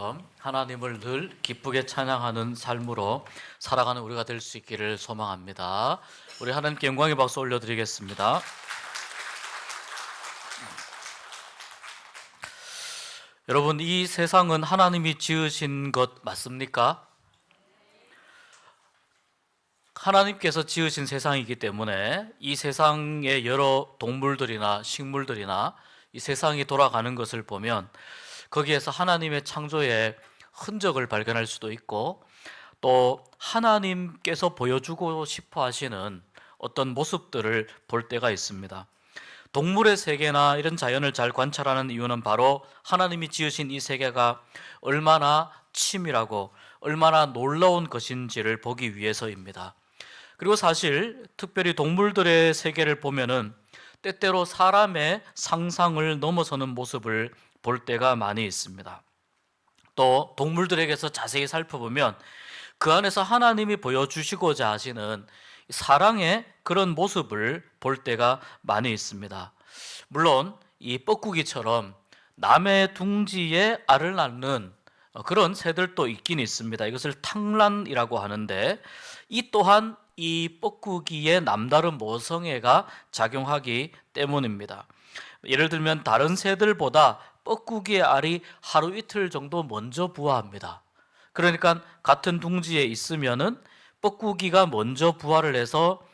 것처럼 하나님을 늘 기쁘게 찬양하는 삶으로 살아가는 우리가 될 수 있기를 소망합니다. 우리 하나님께 영광의 박수 올려드리겠습니다. 여러분, 이 세상은 하나님이 지으신 것 맞습니까? 하나님께서 지으신 세상이기 때문에 이 세상의 여러 동물들이나 식물들이나 이 세상이 돌아가는 것을 보면 거기에서 하나님의 창조의 흔적을 발견할 수도 있고, 또 하나님께서 보여주고 싶어 하시는 어떤 모습들을 볼 때가 있습니다. 동물의 세계나 이런 자연을 잘 관찰하는 이유는 바로 하나님이 지으신 이 세계가 얼마나 치밀하고 얼마나 놀라운 것인지를 보기 위해서입니다. 그리고 사실 특별히 동물들의 세계를 보면은 때때로 사람의 상상을 넘어서는 모습을 볼 때가 많이 있습니다. 또 동물들에게서 자세히 살펴보면 그 안에서 하나님이 보여주시고자 하시는 사랑의 그런 모습을 볼 때가 많이 있습니다. 물론 이 뻐꾸기처럼 남의 둥지에 알을 낳는 그런 새들도 있긴 있습니다. 이것을 탕란이라고 하는데, 이 또한 이 뻐꾸기의 남다른 모성애가 작용하기 때문입니다. 예를 들면 다른 새들보다 뻐꾸기의 알이 하루 이틀 정도 먼저 부화합니다. 그러니까 같은 둥지에 있으면은 뻐꾸기가 먼저 부화를 해서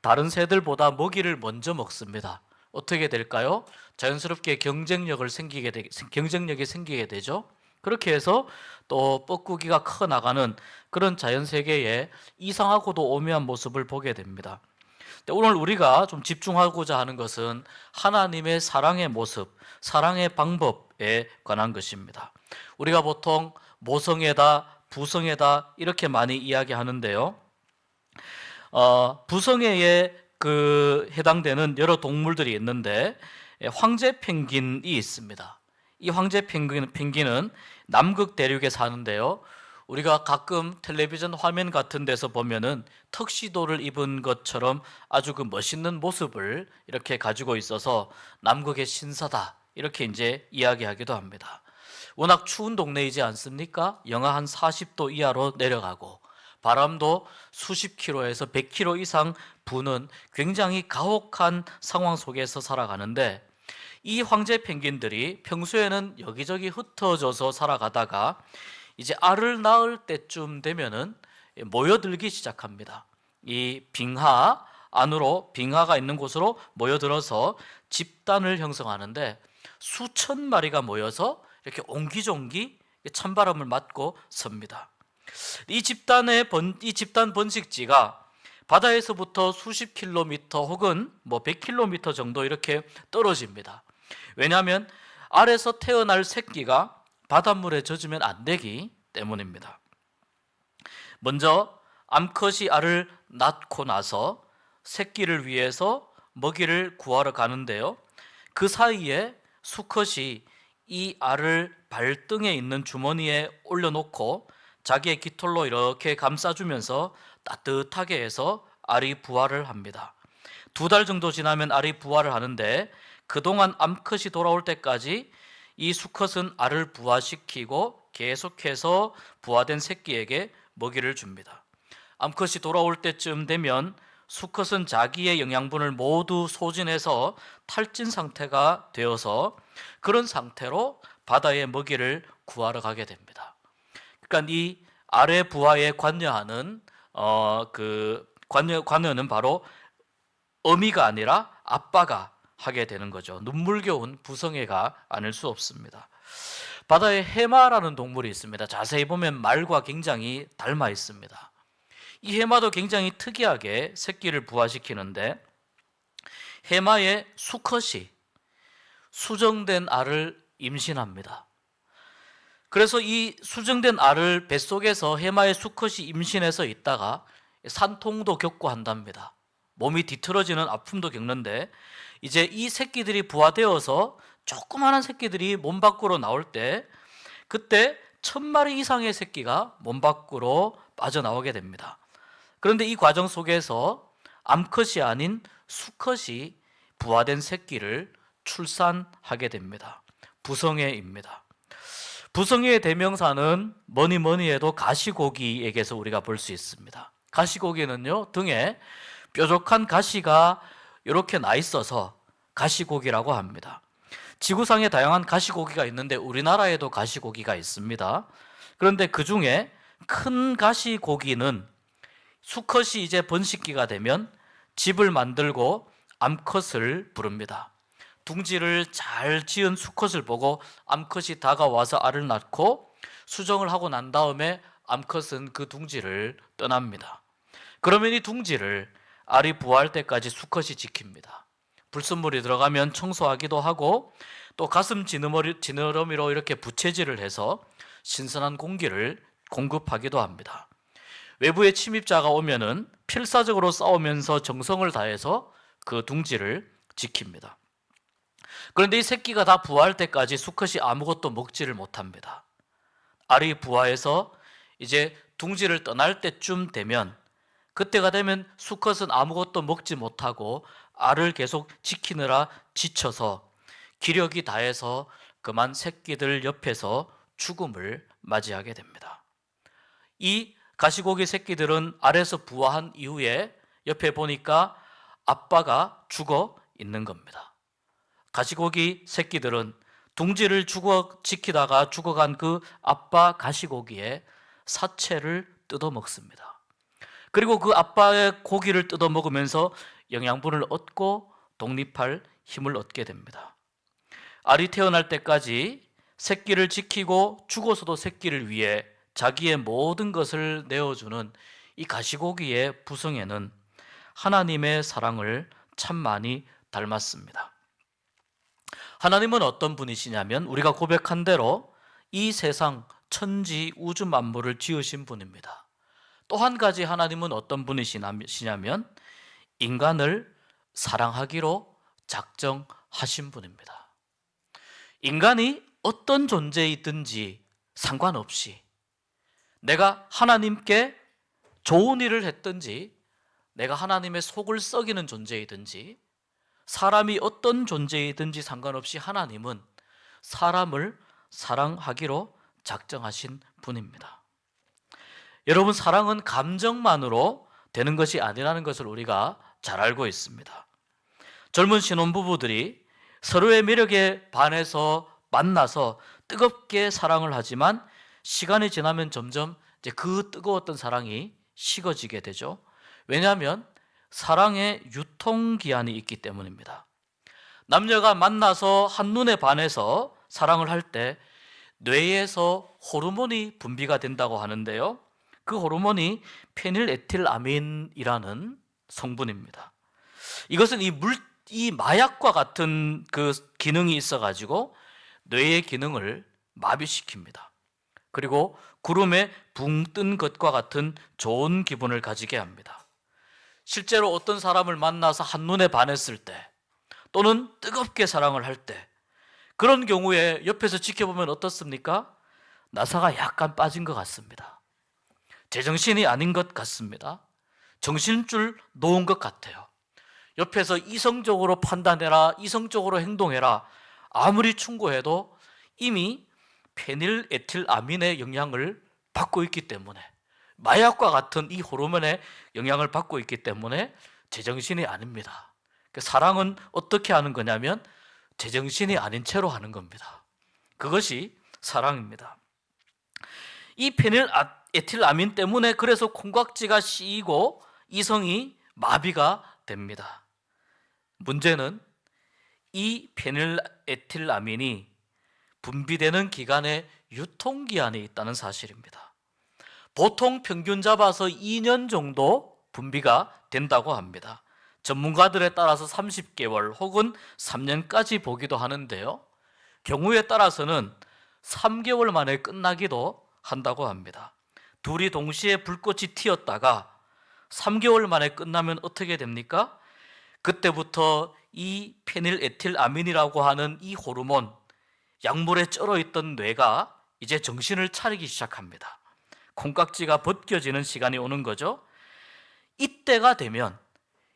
다른 새들보다 먹이를 먼저 먹습니다. 어떻게 될까요? 자연스럽게 경쟁력이 생기게 되죠. 그렇게 해서 또 뻐꾸기가 커 나가는 그런 자연 세계의 이상하고도 오묘한 모습을 보게 됩니다. 오늘 우리가 좀 집중하고자 하는 것은 하나님의 사랑의 모습, 사랑의 방법에 관한 것입니다. 우리가 보통 모성애다, 부성애다 이렇게 많이 이야기하는데요. 부성애에 해당되는 여러 동물들이 있는데 황제 펭귄이 있습니다. 이 황제 펭귄은 남극 대륙에 사는데요. 우리가 가끔 텔레비전 화면 같은 데서 보면은 턱시도를 입은 것처럼 아주 그 멋있는 모습을 이렇게 가지고 있어서 남극의 신사다 이렇게 이제 이야기하기도 합니다. 워낙 추운 동네이지 않습니까? 영하 한 40도 이하로 내려가고 바람도 수십 킬로에서 100킬로 이상 부는 굉장히 가혹한 상황 속에서 살아가는데, 이 황제 펭귄들이 평소에는 여기저기 흩어져서 살아가다가 이제 알을 낳을 때쯤 되면은 모여들기 시작합니다. 이 빙하 안으로, 빙하가 있는 곳으로 모여들어서 집단을 형성하는데 수천 마리가 모여서 이렇게 옹기종기 찬바람을 맞고 섭니다. 이 집단 번식지가 바다에서부터 수십 킬로미터 혹은 100킬로미터 정도 이렇게 떨어집니다. 왜냐하면 알에서 태어날 새끼가 바닷물에 젖으면 안 되기 때문입니다. 먼저 암컷이 알을 낳고 나서 새끼를 위해서 먹이를 구하러 가는데요. 그 사이에 수컷이 이 알을 발등에 있는 주머니에 올려놓고 자기의 깃털로 이렇게 감싸주면서 따뜻하게 해서 알이 부화를 합니다. 2달 정도 지나면 알이 부화를 하는데, 그동안 암컷이 돌아올 때까지 이 수컷은 알을 부화시키고 계속해서 부화된 새끼에게 먹이를 줍니다. 암컷이 돌아올 때쯤 되면 수컷은 자기의 영양분을 모두 소진해서 탈진 상태가 되어서 그런 상태로 바다에 먹이를 구하러 가게 됩니다. 그러니까 이 알의 부화에 관여하는 관여는 바로 어미가 아니라 아빠가 하게 되는 거죠. 눈물겨운 부성애가 아닐 수 없습니다. 바다에 해마라는 동물이 있습니다. 자세히 보면 말과 굉장히 닮아 있습니다. 이 해마도 굉장히 특이하게 새끼를 부화시키는데, 해마의 수컷이 수정된 알을 임신합니다. 그래서 이 수정된 알을 뱃속에서 해마의 수컷이 임신해서 있다가 산통도 겪고 한답니다. 몸이 뒤틀어지는 아픔도 겪는데, 이제 이 새끼들이 부화되어서 조그마한 새끼들이 몸 밖으로 나올 때, 그때 1000마리 이상의 새끼가 몸 밖으로 빠져나오게 됩니다. 그런데 이 과정 속에서 암컷이 아닌 수컷이 부화된 새끼를 출산하게 됩니다. 부성애입니다. 부성애의 대명사는 뭐니 해도 가시고기에게서 우리가 볼 수 있습니다. 가시고기는요, 등에 뾰족한 가시가 이렇게 나 있어서 가시고기라고 합니다. 지구상에 다양한 가시고기가 있는데 우리나라에도 가시고기가 있습니다. 그런데 그 중에 큰 가시고기는 수컷이 이제 번식기가 되면 집을 만들고 암컷을 부릅니다. 둥지를 잘 지은 수컷을 보고 암컷이 다가와서 알을 낳고 수정을 하고 난 다음에 암컷은 그 둥지를 떠납니다. 그러면 이 둥지를 알이 부화할 때까지 수컷이 지킵니다. 불순물이 들어가면 청소하기도 하고 또 가슴 지느러미로 이렇게 부채질을 해서 신선한 공기를 공급하기도 합니다. 외부의 침입자가 오면은 필사적으로 싸우면서 정성을 다해서 그 둥지를 지킵니다. 그런데 이 새끼가 다 부화할 때까지 수컷이 아무것도 먹지를 못합니다. 알이 부화해서 이제 둥지를 떠날 때쯤 되면, 그때가 되면 수컷은 아무것도 먹지 못하고 알을 계속 지키느라 지쳐서 기력이 다해서 그만 새끼들 옆에서 죽음을 맞이하게 됩니다. 이 가시고기 새끼들은 알에서 부화한 이후에 옆에 보니까 아빠가 죽어 있는 겁니다. 가시고기 새끼들은 둥지를 지키다가 죽어간 그 아빠 가시고기의 사체를 뜯어 먹습니다. 그리고 그 아빠의 고기를 뜯어 먹으면서 영양분을 얻고 독립할 힘을 얻게 됩니다. 알이 태어날 때까지 새끼를 지키고 죽어서도 새끼를 위해 자기의 모든 것을 내어주는 이 가시고기의 부성애는 하나님의 사랑을 참 많이 닮았습니다. 하나님은 어떤 분이시냐면 우리가 고백한 대로 이 세상 천지 우주 만물을 지으신 분입니다. 또 한 가지 하나님은 어떤 분이시냐면 인간을 사랑하기로 작정하신 분입니다. 인간이 어떤 존재이든지 상관없이 내가 하나님께 좋은 일을 했든지 내가 하나님의 속을 썩이는 존재이든지 사람이 어떤 존재이든지 상관없이 하나님은 사람을 사랑하기로 작정하신 분입니다. 여러분, 사랑은 감정만으로 되는 것이 아니라는 것을 우리가 잘 알고 있습니다. 젊은 신혼부부들이 서로의 매력에 반해서 만나서 뜨겁게 사랑을 하지만 시간이 지나면 점점 이제 그 뜨거웠던 사랑이 식어지게 되죠. 왜냐하면 사랑의 유통기한이 있기 때문입니다. 남녀가 만나서 한눈에 반해서 사랑을 할 때 뇌에서 호르몬이 분비가 된다고 하는데요. 그 호르몬이 페닐에틸아민이라는 성분입니다. 이것은 이 마약과 같은 그 기능이 있어가지고 뇌의 기능을 마비시킵니다. 그리고 구름에 붕 뜬 것과 같은 좋은 기분을 가지게 합니다. 실제로 어떤 사람을 만나서 한눈에 반했을 때 또는 뜨겁게 사랑을 할 때 그런 경우에 옆에서 지켜보면 어떻습니까? 나사가 약간 빠진 것 같습니다. 제정신이 아닌 것 같습니다. 정신줄 놓은 것 같아요. 옆에서 이성적으로 판단해라, 이성적으로 행동해라 아무리 충고해도 이미 페닐에틸아민의 영향을 받고 있기 때문에, 마약과 같은 이 호르몬의 영향을 받고 있기 때문에 제정신이 아닙니다. 사랑은 어떻게 하는 거냐면 제정신이 아닌 채로 하는 겁니다. 그것이 사랑입니다. 이 페닐에틸아민 때문에 그래서 콩깍지가 씌이고 이성이 마비가 됩니다. 문제는 이 페닐에틸아민이 분비되는 기간에 유통기한이 있다는 사실입니다. 보통 평균 잡아서 2년 정도 분비가 된다고 합니다. 전문가들에 따라서 30개월 혹은 3년까지 보기도 하는데요. 경우에 따라서는 3개월 만에 끝나기도 한다고 합니다. 둘이 동시에 불꽃이 튀었다가 3개월 만에 끝나면 어떻게 됩니까? 그때부터 이 페닐에틸아민이라고 하는 이 호르몬, 약물에 쩔어 있던 뇌가 이제 정신을 차리기 시작합니다. 콩깍지가 벗겨지는 시간이 오는 거죠. 이때가 되면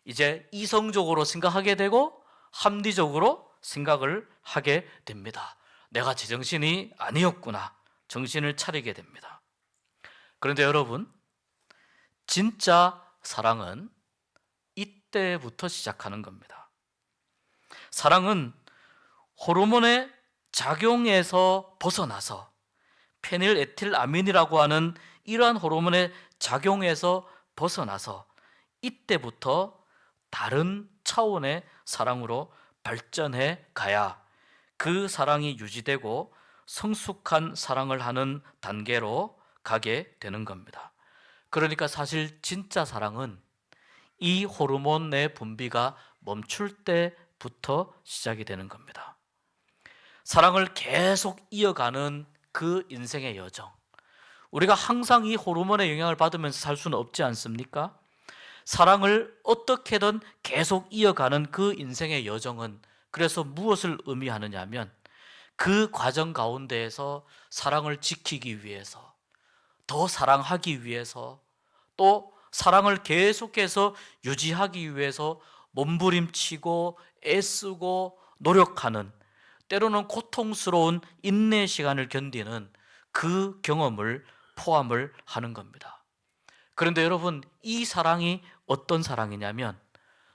이제 이성적으로 생각하게 되고 합리적으로 생각을 하게 됩니다. 내가 제정신이 아니었구나. 정신을 차리게 됩니다. 그런데 여러분, 진짜 사랑은 이때부터 시작하는 겁니다. 사랑은 호르몬의 작용에서 벗어나서 페닐에틸아민이라고 하는 이러한 호르몬의 작용에서 벗어나서 이때부터 다른 차원의 사랑으로 발전해 가야 그 사랑이 유지되고 성숙한 사랑을 하는 단계로 가게 되는 겁니다. 그러니까 사실 진짜 사랑은 이 호르몬의 분비가 멈출 때부터 시작이 되는 겁니다. 사랑을 계속 이어가는 그 인생의 여정, 우리가 항상 이 호르몬의 영향을 받으면서 살 수는 없지 않습니까? 사랑을 어떻게든 계속 이어가는 그 인생의 여정은 그래서 무엇을 의미하느냐 하면 그 과정 가운데에서 사랑을 지키기 위해서, 더 사랑하기 위해서, 또 사랑을 계속해서 유지하기 위해서 몸부림치고 애쓰고 노력하는, 때로는 고통스러운 인내 시간을 견디는 그 경험을 포함을 하는 겁니다. 그런데 여러분, 이 사랑이 어떤 사랑이냐면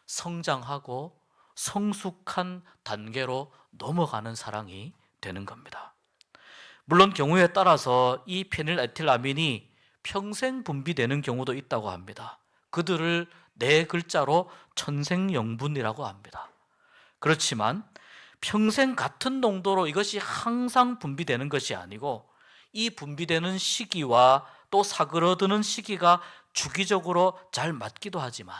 성장하고 성숙한 단계로 넘어가는 사랑이 되는 겁니다. 물론 경우에 따라서 이 페닐에틸아민이 평생 분비되는 경우도 있다고 합니다. 그들을 네 글자로 천생연분이라고 합니다. 그렇지만 평생 같은 농도로 이것이 항상 분비되는 것이 아니고 이 분비되는 시기와 또 사그러드는 시기가 주기적으로 잘 맞기도 하지만,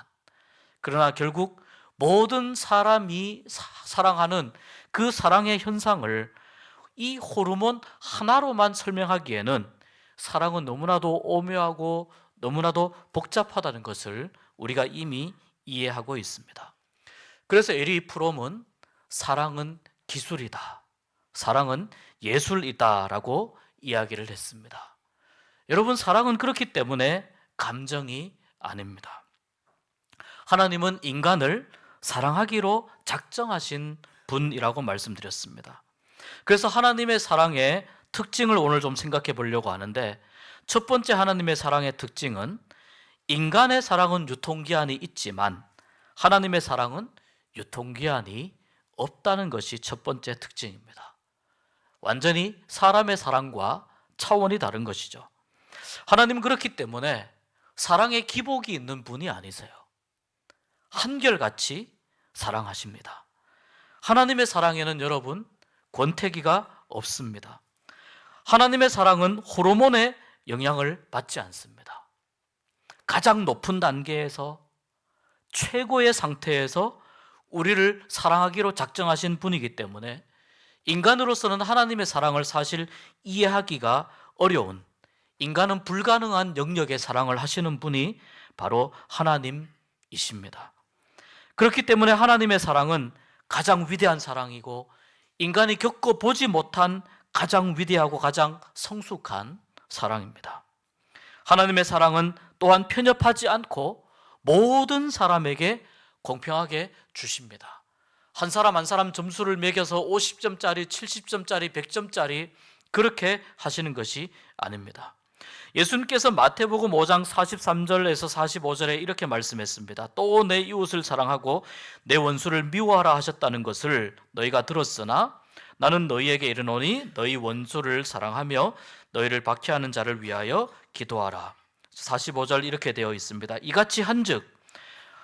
그러나 결국 모든 사람이 사랑하는 그 사랑의 현상을 이 호르몬 하나로만 설명하기에는 사랑은 너무나도 오묘하고 너무나도 복잡하다는 것을 우리가 이미 이해하고 있습니다. 그래서 에리 프롬은 사랑은 기술이다, 사랑은 예술이다 라고 이야기를 했습니다. 여러분, 사랑은 그렇기 때문에 감정이 아닙니다. 하나님은 인간을 사랑하기로 작정하신 분이라고 말씀드렸습니다. 그래서 하나님의 사랑의 특징을 오늘 좀 생각해 보려고 하는데, 첫 번째 하나님의 사랑의 특징은 인간의 사랑은 유통기한이 있지만 하나님의 사랑은 유통기한이 없다는 것이 첫 번째 특징입니다. 완전히 사람의 사랑과 차원이 다른 것이죠. 하나님은 그렇기 때문에 사랑의 기복이 있는 분이 아니세요. 한결같이 사랑하십니다. 하나님의 사랑에는 여러분 권태기가 없습니다. 하나님의 사랑은 호르몬의 영향을 받지 않습니다. 가장 높은 단계에서 최고의 상태에서 우리를 사랑하기로 작정하신 분이기 때문에 인간으로서는 하나님의 사랑을 사실 이해하기가 어려운, 인간은 불가능한 영역의 사랑을 하시는 분이 바로 하나님이십니다. 그렇기 때문에 하나님의 사랑은 가장 위대한 사랑이고 인간이 겪어보지 못한 가장 위대하고 가장 성숙한 사랑입니다. 하나님의 사랑은 또한 편협하지 않고 모든 사람에게 공평하게 주십니다. 한 사람 한 사람 점수를 매겨서 50점짜리, 70점짜리, 100점짜리 그렇게 하시는 것이 아닙니다. 예수님께서 마태복음 5장 43절에서 45절에 이렇게 말씀했습니다. 또 내 이웃을 사랑하고 내 원수를 미워하라 하셨다는 것을 너희가 들었으나 나는 너희에게 이르노니 너희 원수를 사랑하며 너희를 박해하는 자를 위하여 기도하라. 45절 이렇게 되어 있습니다. 이같이 한즉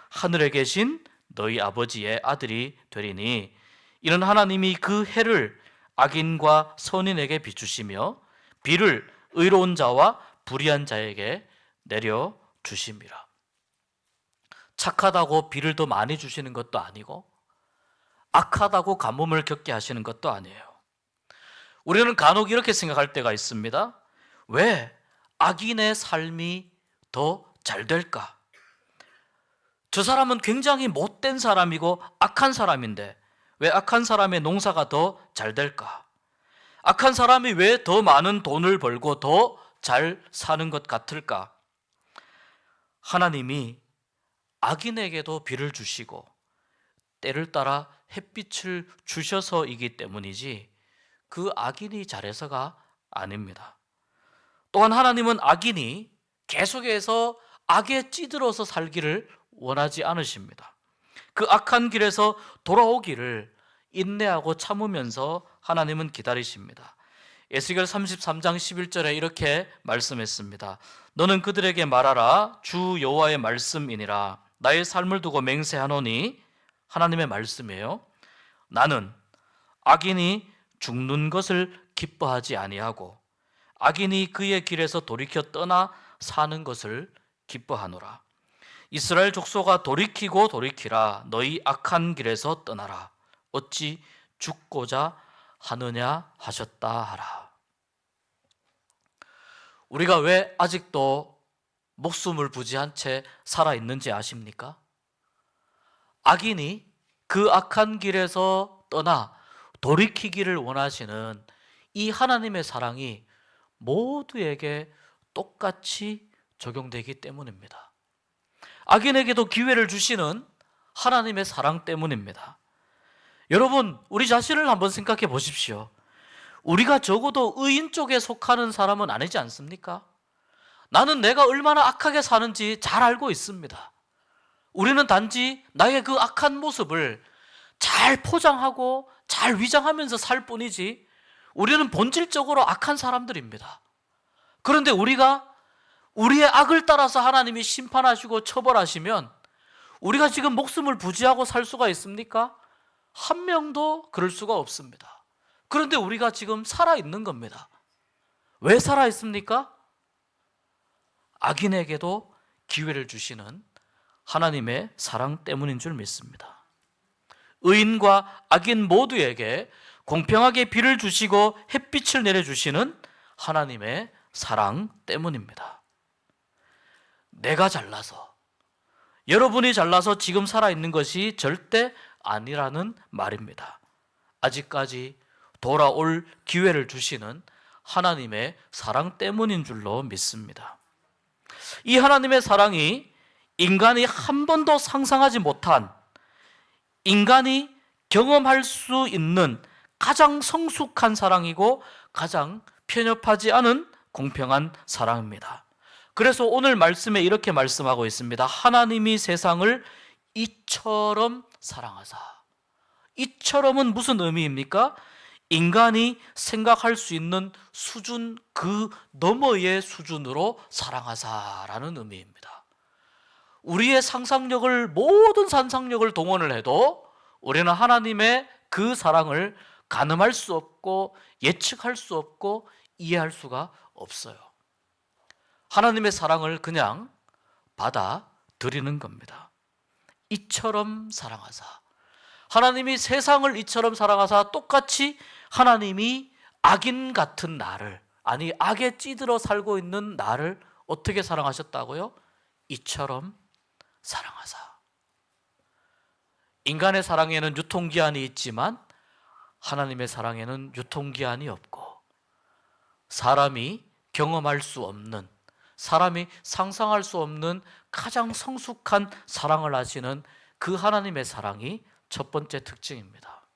하늘에 계신 너희 아버지의 아들이 되리니 이는 하나님이 그 해를 악인과 선인에게 비추시며 비를 의로운 자와 불의한 자에게 내려 주심이라. 착하다고 비를 더 많이 주시는 것도 아니고 악하다고 가뭄을 겪게 하시는 것도 아니에요. 우리는 간혹 이렇게 생각할 때가 있습니다. 왜 악인의 삶이 더 잘 될까? 저 사람은 굉장히 못된 사람이고 악한 사람인데 왜 악한 사람의 농사가 더 잘 될까? 악한 사람이 왜 더 많은 돈을 벌고 더 잘 사는 것 같을까? 하나님이 악인에게도 비를 주시고 때를 따라 햇빛을 주셔서이기 때문이지 그 악인이 잘해서가 아닙니다. 또한 하나님은 악인이 계속해서 악에 찌들어서 살기를 원하지 않으십니다. 그 악한 길에서 돌아오기를 인내하고 참으면서 하나님은 기다리십니다. 에스겔 33장 11절에 이렇게 말씀했습니다. 너는 그들에게 말하라. 주 여호와의 말씀이니라. 나의 삶을 두고 맹세하노니, 하나님의 말씀이에요. 나는 악인이 죽는 것을 기뻐하지 아니하고 악인이 그의 길에서 돌이켜 떠나 사는 것을 기뻐하노라. 이스라엘 족속아, 돌이키고 돌이키라. 너희 악한 길에서 떠나라. 어찌 죽고자 하느냐 하셨다 하라. 우리가 왜 아직도 목숨을 부지한 채 살아있는지 아십니까? 악인이 그 악한 길에서 떠나 돌이키기를 원하시는 이 하나님의 사랑이 모두에게 똑같이 적용되기 때문입니다. 악인에게도 기회를 주시는 하나님의 사랑 때문입니다. 여러분, 우리 자신을 한번 생각해 보십시오. 우리가 적어도 의인 쪽에 속하는 사람은 아니지 않습니까? 나는 내가 얼마나 악하게 사는지 잘 알고 있습니다. 우리는 단지 나의 그 악한 모습을 잘 포장하고 잘 위장하면서 살 뿐이지, 우리는 본질적으로 악한 사람들입니다. 그런데 우리가 우리의 악을 따라서 하나님이 심판하시고 처벌하시면 우리가 지금 목숨을 부지하고 살 수가 있습니까? 한 명도 그럴 수가 없습니다. 그런데 우리가 지금 살아있는 겁니다. 왜 살아있습니까? 악인에게도 기회를 주시는 하나님의 사랑 때문인 줄 믿습니다. 의인과 악인 모두에게 공평하게 비를 주시고 햇빛을 내려주시는 하나님의 사랑 때문입니다. 내가 잘나서, 여러분이 잘나서 지금 살아있는 것이 절대 아니라는 말입니다. 아직까지 돌아올 기회를 주시는 하나님의 사랑 때문인 줄로 믿습니다. 이 하나님의 사랑이 인간이 한 번도 상상하지 못한, 인간이 경험할 수 있는 가장 성숙한 사랑이고 가장 편협하지 않은 공평한 사랑입니다. 그래서 오늘 말씀에 이렇게 말씀하고 있습니다. 하나님이 세상을 이처럼 사랑하사. 이처럼은 무슨 의미입니까? 인간이 생각할 수 있는 수준 그 너머의 수준으로 사랑하사라는 의미입니다. 우리의 상상력을, 모든 상상력을 동원을 해도 우리는 하나님의 그 사랑을 가늠할 수 없고 예측할 수 없고 이해할 수가 없어요. 하나님의 사랑을 그냥 받아들이는 겁니다. 이처럼 사랑하사. 하나님이 세상을 이처럼 사랑하사, 똑같이 하나님이 악인 같은 나를, 아니 악에 찌들어 살고 있는 나를 어떻게 사랑하셨다고요? 이처럼 사랑하사. 인간의 사랑에는 유통기한이 있지만 하나님의 사랑에는 유통기한이 없고, 사람이 경험할 수 없는, 사람이 상상할 수 없는 가장 성숙한 사랑을 하시는 그 하나님의 사랑이 첫 번째 특징입니다.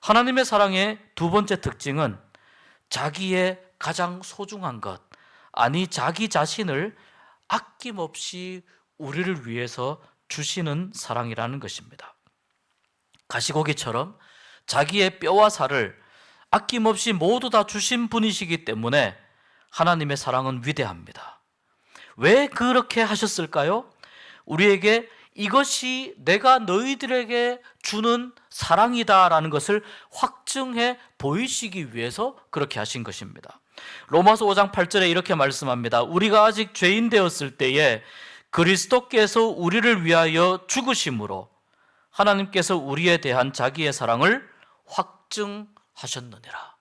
하나님의 사랑의 두 번째 특징은 자기의 가장 소중한 것, 아니 자기 자신을 아낌없이 우리를 위해서 주시는 사랑이라는 것입니다. 가시고기처럼 자기의 뼈와 살을 아낌없이 모두 다 주신 분이시기 때문에 하나님의 사랑은 위대합니다. 왜 그렇게 하셨을까요? 우리에게 이것이 내가 너희들에게 주는 사랑이다라는 것을 확증해 보이시기 위해서 그렇게 하신 것입니다. 로마서 5장 8절에 이렇게 말씀합니다. 우리가 아직 죄인 되었을 때에 그리스도께서 우리를 위하여 죽으심으로 하나님께서 우리에 대한 자기의 사랑을 확증하셨느니라.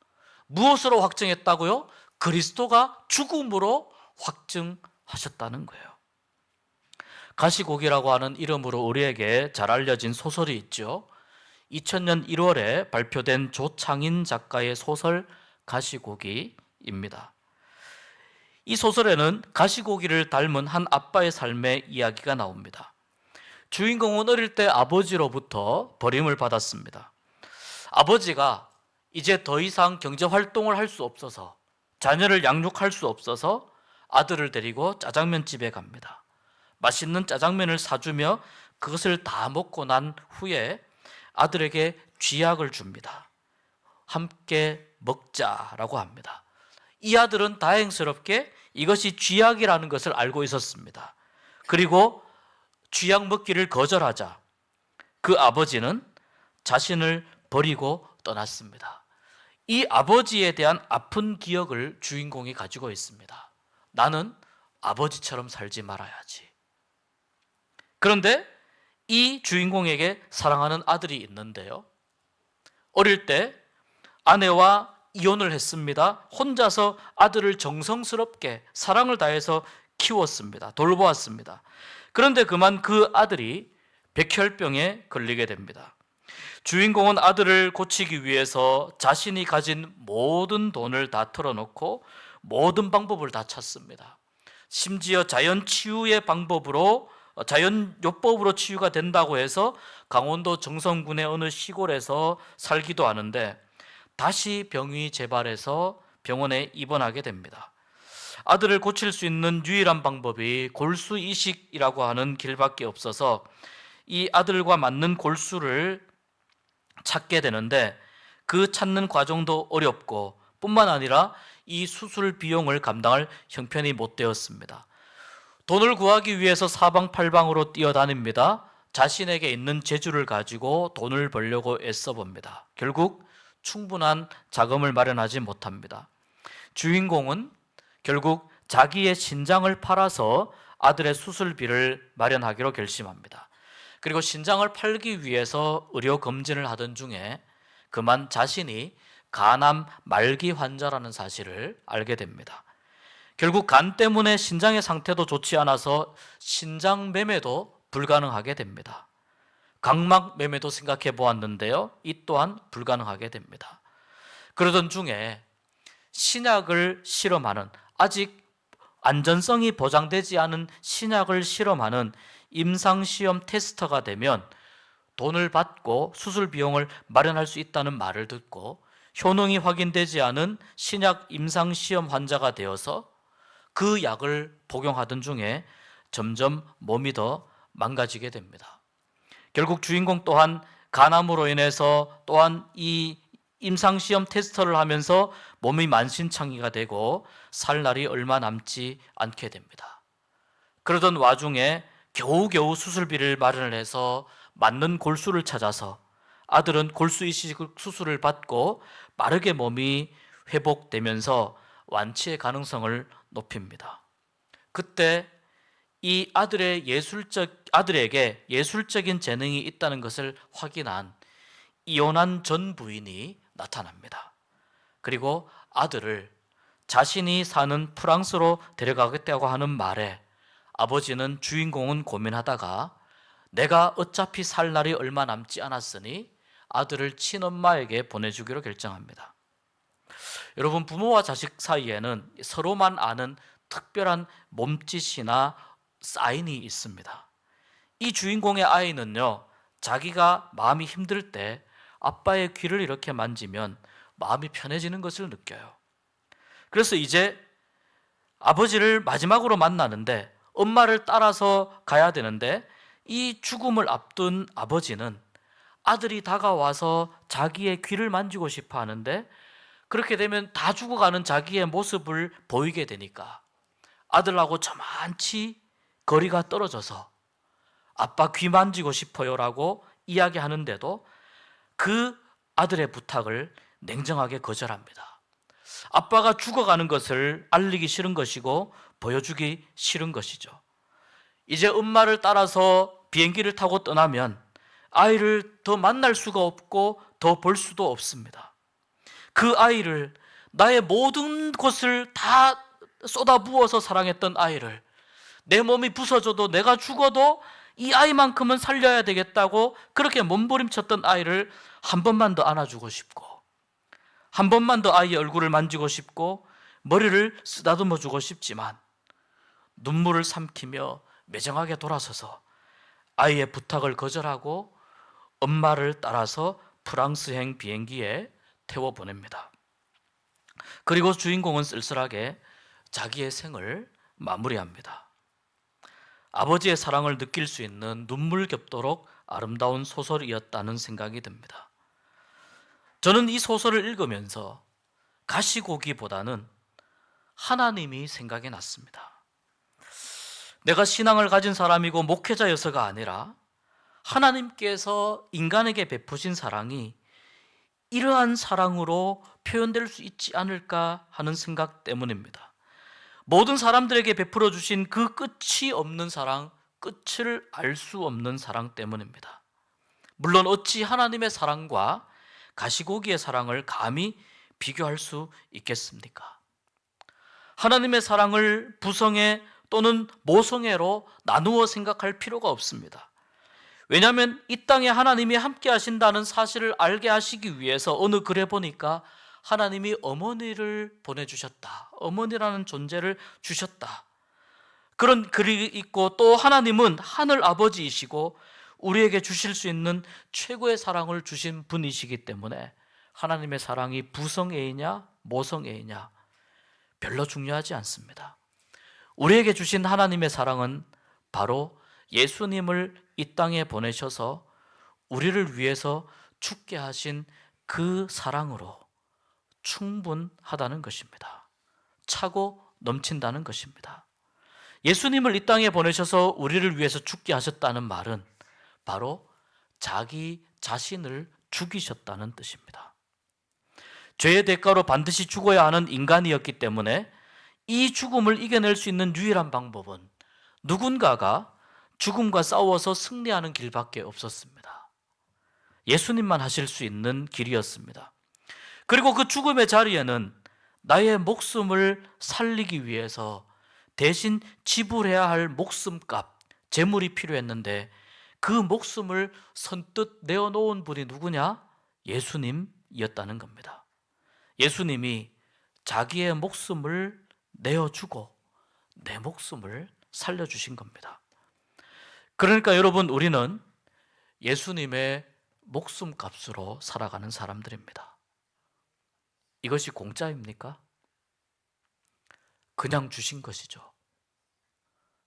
무엇으로 확증했다고요? 그리스도가 죽음으로 확증하셨다는 거예요. 가시고기라고 하는 이름으로 우리에게 잘 알려진 소설이 있죠. 2000년 1월에 발표된 조창인 작가의 소설 가시고기입니다. 이 소설에는 가시고기를 닮은 한 아빠의 삶의 이야기가 나옵니다. 주인공은 어릴 때 아버지로부터 버림을 받았습니다. 아버지가 이제 더 이상 경제 활동을 할 수 없어서 자녀를 양육할 수 없어서 아들을 데리고 짜장면 집에 갑니다. 맛있는 짜장면을 사주며 그것을 다 먹고 난 후에 아들에게 쥐약을 줍니다. 함께 먹자라고 합니다. 이 아들은 다행스럽게 이것이 쥐약이라는 것을 알고 있었습니다. 그리고 쥐약 먹기를 거절하자 그 아버지는 자신을 버리고 떠났습니다. 이 아버지에 대한 아픈 기억을 주인공이 가지고 있습니다. 나는 아버지처럼 살지 말아야지. 그런데 이 주인공에게 사랑하는 아들이 있는데요. 어릴 때 아내와 이혼을 했습니다. 혼자서 아들을 정성스럽게 사랑을 다해서 키웠습니다. 돌보았습니다. 그런데 그만 그 아들이 백혈병에 걸리게 됩니다. 주인공은 아들을 고치기 위해서 자신이 가진 모든 돈을 다 털어놓고 모든 방법을 다 찾습니다. 심지어 자연치유의 방법으로, 자연요법으로 치유가 된다고 해서 강원도 정선군의 어느 시골에서 살기도 하는데 다시 병이 재발해서 병원에 입원하게 됩니다. 아들을 고칠 수 있는 유일한 방법이 골수 이식이라고 하는 길밖에 없어서 이 아들과 맞는 골수를 찾게 되는데 그 찾는 과정도 어렵고 뿐만 아니라 이 수술 비용을 감당할 형편이 못 되었습니다. 돈을 구하기 위해서 사방팔방으로 뛰어다닙니다. 자신에게 있는 재주를 가지고 돈을 벌려고 애써봅니다. 결국 충분한 자금을 마련하지 못합니다. 주인공은 결국 자기의 신장을 팔아서 아들의 수술비를 마련하기로 결심합니다. 그리고 신장을 팔기 위해서 의료 검진을 하던 중에 그만 자신이 간암 말기 환자라는 사실을 알게 됩니다. 결국 간 때문에 신장의 상태도 좋지 않아서 신장 매매도 불가능하게 됩니다. 각막 매매도 생각해 보았는데요. 이 또한 불가능하게 됩니다. 그러던 중에 신약을 실험하는, 아직 안전성이 보장되지 않은 신약을 실험하는 임상시험 테스터가 되면 돈을 받고 수술 비용을 마련할 수 있다는 말을 듣고 효능이 확인되지 않은 신약 임상시험 환자가 되어서 그 약을 복용하던 중에 점점 몸이 더 망가지게 됩니다. 결국 주인공 또한 간암으로 인해서 또한 이 임상시험 테스터를 하면서 몸이 만신창이가 되고 살 날이 얼마 남지 않게 됩니다. 그러던 와중에 겨우겨우 수술비를 마련을 해서 맞는 골수를 찾아서 아들은 골수 이식 수술을 받고 빠르게 몸이 회복되면서 완치의 가능성을 높입니다. 그때 이 아들에게 예술적인 재능이 있다는 것을 확인한 이혼한 전 부인이 나타납니다. 그리고 아들을 자신이 사는 프랑스로 데려가겠다고 하는 말에 아버지는 주인공은 고민하다가 내가 어차피 살 날이 얼마 남지 않았으니 아들을 친엄마에게 보내주기로 결정합니다. 여러분, 부모와 자식 사이에는 서로만 아는 특별한 몸짓이나 사인이 있습니다. 이 주인공의 아이는요, 자기가 마음이 힘들 때 아빠의 귀를 이렇게 만지면 마음이 편해지는 것을 느껴요. 그래서 이제 아버지를 마지막으로 만나는데 엄마를 따라서 가야 되는데 이 죽음을 앞둔 아버지는 아들이 다가와서 자기의 귀를 만지고 싶어 하는데 그렇게 되면 다 죽어가는 자기의 모습을 보이게 되니까 아들하고 저만치 거리가 떨어져서 아빠 귀 만지고 싶어요라고 이야기하는데도 그 아들의 부탁을 냉정하게 거절합니다. 아빠가 죽어가는 것을 알리기 싫은 것이고 보여주기 싫은 것이죠. 이제 엄마를 따라서 비행기를 타고 떠나면 아이를 더 만날 수가 없고 더 볼 수도 없습니다. 그 아이를, 나의 모든 것을 다 쏟아부어서 사랑했던 아이를, 내 몸이 부서져도 내가 죽어도 이 아이만큼은 살려야 되겠다고 그렇게 몸부림쳤던 아이를 한 번만 더 안아주고 싶고 한 번만 더 아이의 얼굴을 만지고 싶고 머리를 쓰다듬어 주고 싶지만 눈물을 삼키며 매정하게 돌아서서 아이의 부탁을 거절하고 엄마를 따라서 프랑스행 비행기에 태워 보냅니다. 그리고 주인공은 쓸쓸하게 자기의 생을 마무리합니다. 아버지의 사랑을 느낄 수 있는 눈물겹도록 아름다운 소설이었다는 생각이 듭니다. 저는 이 소설을 읽으면서 가시고기보다는 하나님이 생각이 났습니다. 내가 신앙을 가진 사람이고 목회자여서가 아니라 하나님께서 인간에게 베푸신 사랑이 이러한 사랑으로 표현될 수 있지 않을까 하는 생각 때문입니다. 모든 사람들에게 베풀어 주신 그 끝이 없는 사랑, 끝을 알 수 없는 사랑 때문입니다. 물론 어찌 하나님의 사랑과 가시고기의 사랑을 감히 비교할 수 있겠습니까? 하나님의 사랑을 부성애 또는 모성애로 나누어 생각할 필요가 없습니다. 왜냐하면 이 땅에 하나님이 함께 하신다는 사실을 알게 하시기 위해서 어느 글에 보니까 하나님이 어머니를 보내주셨다, 어머니라는 존재를 주셨다, 그런 글이 있고, 또 하나님은 하늘 아버지이시고 우리에게 주실 수 있는 최고의 사랑을 주신 분이시기 때문에 하나님의 사랑이 부성애이냐 모성애이냐 별로 중요하지 않습니다. 우리에게 주신 하나님의 사랑은 바로 예수님을 이 땅에 보내셔서 우리를 위해서 죽게 하신 그 사랑으로 충분하다는 것입니다. 차고 넘친다는 것입니다. 예수님을 이 땅에 보내셔서 우리를 위해서 죽게 하셨다는 말은 바로 자기 자신을 죽이셨다는 뜻입니다. 죄의 대가로 반드시 죽어야 하는 인간이었기 때문에 이 죽음을 이겨낼 수 있는 유일한 방법은 누군가가 죽음과 싸워서 승리하는 길밖에 없었습니다. 예수님만 하실 수 있는 길이었습니다. 그리고 그 죽음의 자리에는 나의 목숨을 살리기 위해서 대신 지불해야 할 목숨값, 재물이 필요했는데 그 목숨을 선뜻 내어놓은 분이 누구냐? 예수님이었다는 겁니다. 예수님이 자기의 목숨을 내어주고 내 목숨을 살려주신 겁니다. 그러니까 여러분, 우리는 예수님의 목숨값으로 살아가는 사람들입니다. 이것이 공짜입니까? 그냥 주신 것이죠.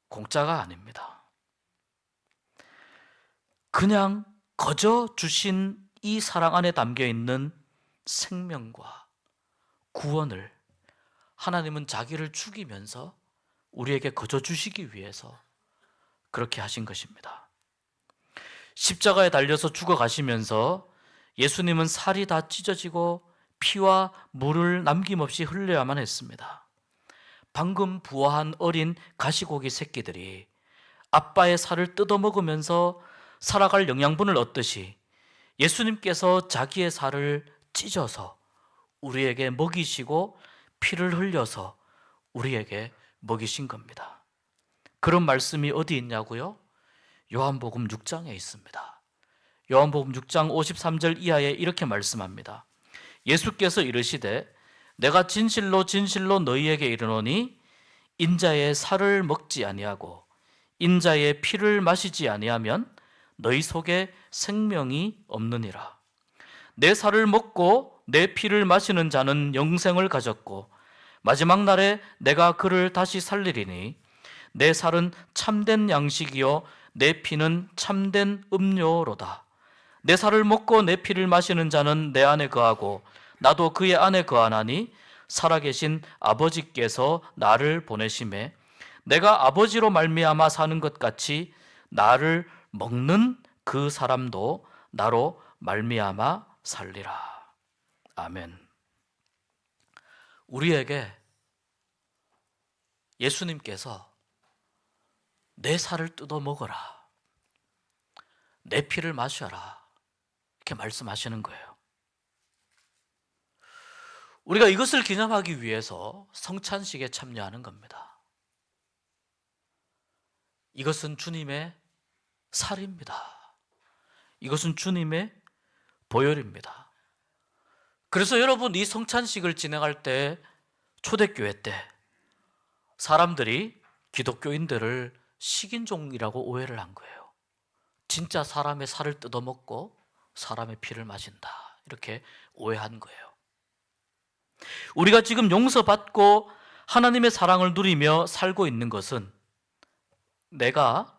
공짜가 아닙니다. 그냥 거저 주신 이 사랑 안에 담겨 있는 생명과 구원을 하나님은 자기를 죽이면서 우리에게 거저 주시기 위해서 그렇게 하신 것입니다. 십자가에 달려서 죽어가시면서 예수님은 살이 다 찢어지고 피와 물을 남김없이 흘려야만 했습니다. 방금 부화한 어린 가시고기 새끼들이 아빠의 살을 뜯어먹으면서 살아갈 영양분을 얻듯이 예수님께서 자기의 살을 찢어서 우리에게 먹이시고 피를 흘려서 우리에게 먹이신 겁니다. 그런 말씀이 어디 있냐고요? 요한복음 6장에 있습니다. 요한복음 6장 53절 이하에 이렇게 말씀합니다. 예수께서 이르시되 내가 진실로 진실로 너희에게 이르노니 인자의 살을 먹지 아니하고 인자의 피를 마시지 아니하면 너희 속에 생명이 없느니라. 내 살을 먹고 내 피를 마시는 자는 영생을 가졌고 마지막 날에 내가 그를 다시 살리리니 내 살은 참된 양식이요 내 피는 참된 음료로다. 내 살을 먹고 내 피를 마시는 자는 내 안에 거하고 나도 그의 안에 거하나니 살아계신 아버지께서 나를 보내심에 내가 아버지로 말미암아 사는 것 같이 나를 먹는 그 사람도 나로 말미암아 살리라. 아멘. 우리에게 예수님께서 내 살을 뜯어 먹어라, 내 피를 마셔라, 이렇게 말씀하시는 거예요. 우리가 이것을 기념하기 위해서 성찬식에 참여하는 겁니다. 이것은 주님의 살입니다. 이것은 주님의 보혈입니다. 그래서 여러분, 이 성찬식을 진행할 때 초대교회 때 사람들이 기독교인들을 식인종이라고 오해를 한 거예요. 진짜 사람의 살을 뜯어먹고 사람의 피를 마신다, 이렇게 오해한 거예요. 우리가 지금 용서받고 하나님의 사랑을 누리며 살고 있는 것은 내가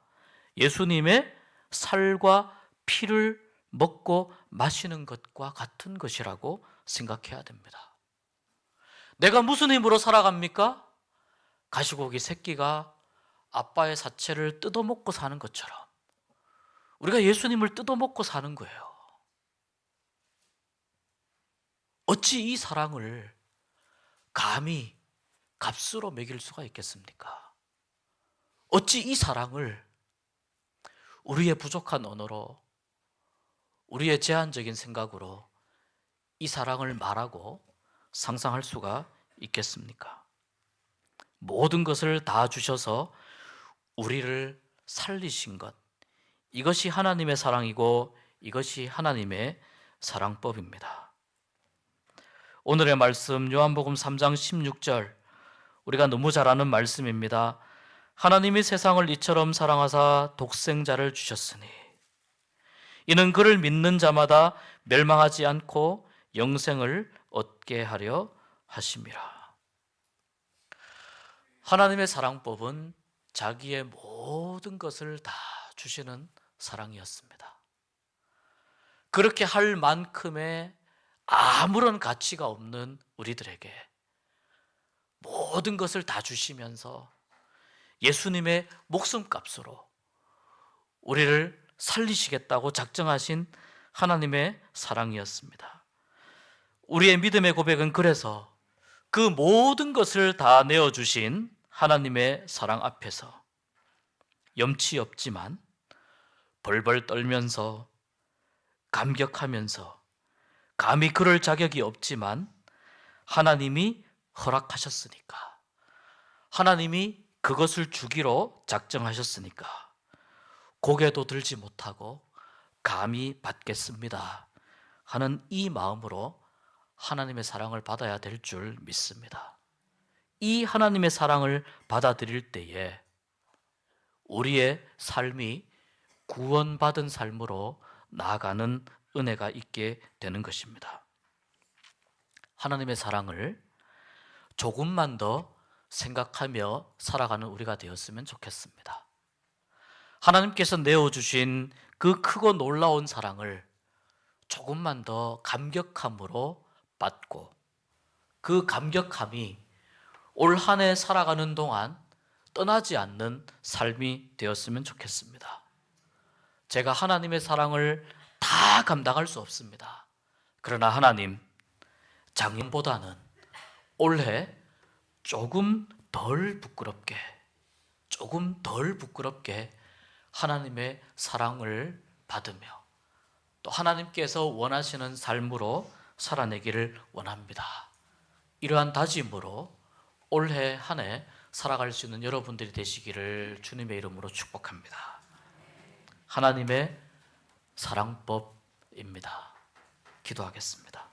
예수님의 살과 피를 먹고 마시는 것과 같은 것이라고 생각해야 됩니다. 내가 무슨 힘으로 살아갑니까? 가시고기 새끼가 아빠의 사체를 뜯어먹고 사는 것처럼 우리가 예수님을 뜯어먹고 사는 거예요. 어찌 이 사랑을 감히 값으로 매길 수가 있겠습니까? 어찌 이 사랑을 우리의 부족한 언어로, 우리의 제한적인 생각으로 이 사랑을 말하고 상상할 수가 있겠습니까? 모든 것을 다 주셔서 우리를 살리신 것, 이것이 하나님의 사랑이고 이것이 하나님의 사랑법입니다. 오늘의 말씀 요한복음 3장 16절, 우리가 너무 잘 아는 말씀입니다. 하나님이 세상을 이처럼 사랑하사 독생자를 주셨으니 이는 그를 믿는 자마다 멸망하지 않고 영생을 얻게 하려 하심이라. 하나님의 사랑법은 자기의 모든 것을 다 주시는 사랑이었습니다. 그렇게 할 만큼의 아무런 가치가 없는 우리들에게 모든 것을 다 주시면서 예수님의 목숨값으로 우리를 살리시겠다고 작정하신 하나님의 사랑이었습니다. 우리의 믿음의 고백은 그래서 그 모든 것을 다 내어주신 하나님의 사랑 앞에서 염치 없지만 벌벌 떨면서 감격하면서 감히 그럴 자격이 없지만 하나님이 허락하셨으니까, 하나님이 그것을 주기로 작정하셨으니까 고개도 들지 못하고 감히 받겠습니다 하는 이 마음으로 하나님의 사랑을 받아야 될 줄 믿습니다. 이 하나님의 사랑을 받아들일 때에 우리의 삶이 구원받은 삶으로 나아가는 은혜가 있게 되는 것입니다. 하나님의 사랑을 조금만 더 생각하며 살아가는 우리가 되었으면 좋겠습니다. 하나님께서 내어주신 그 크고 놀라운 사랑을 조금만 더 감격함으로 받고 그 감격함이 올 한 해 살아가는 동안 떠나지 않는 삶이 되었으면 좋겠습니다. 제가 하나님의 사랑을 다 감당할 수 없습니다. 그러나 하나님, 작년보다는 올해 조금 덜 부끄럽게 하나님의 사랑을 받으며 또 하나님께서 원하시는 삶으로 살아내기를 원합니다. 이러한 다짐으로 올해 한 해 살아갈 수 있는 여러분들이 되시기를 주님의 이름으로 축복합니다. 하나님의 사랑법입니다. 기도하겠습니다.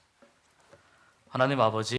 하나님 아버지,